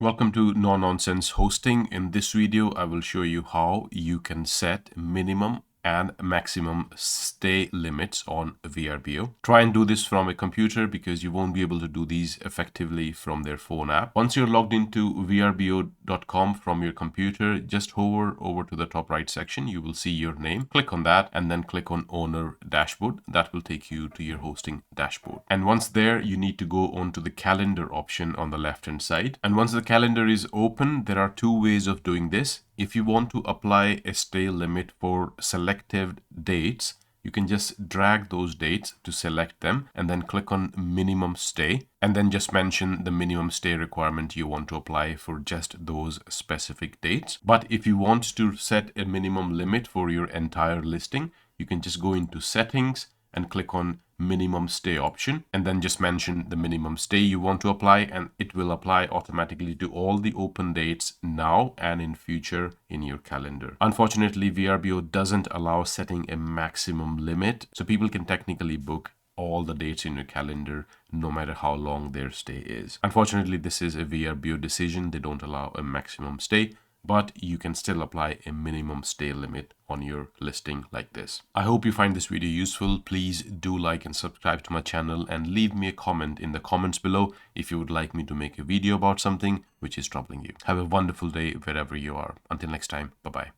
Welcome to No Nonsense Hosting. In this video, I will show you how you can set minimum and maximum stay limits on VRBO. Try and do this from a computer because you won't be able to do these effectively from their phone app. Once you're logged into vrbo.com from your computer, just hover over to the top right section. You will see your name. Click on that and then click on Owner Dashboard. That will take you to your hosting dashboard. And once there, you need to go on to the calendar option on the left hand side. And once the calendar is open, there are two ways of doing this. If you want to apply a stay limit for selected dates, you can just drag those dates to select them and then click on minimum stay and then just mention the minimum stay requirement you want to apply for just those specific dates. But if you want to set a minimum limit for your entire listing, you can just go into settings and click on minimum stay option and then just mention the minimum stay you want to apply, and it will apply automatically to all the open dates now and in future in your calendar. Unfortunately, VRBO doesn't allow setting a maximum limit, so people can technically book all the dates in your calendar no matter how long their stay is. Unfortunately, this is a VRBO decision. They don't allow a maximum stay, but you can still apply a minimum stay limit on your listing like this. I hope you find this video useful. Please do like and subscribe to my channel and leave me a comment in the comments below if you would like me to make a video about something which is troubling you. Have a wonderful day wherever you are. Until next time, bye-bye.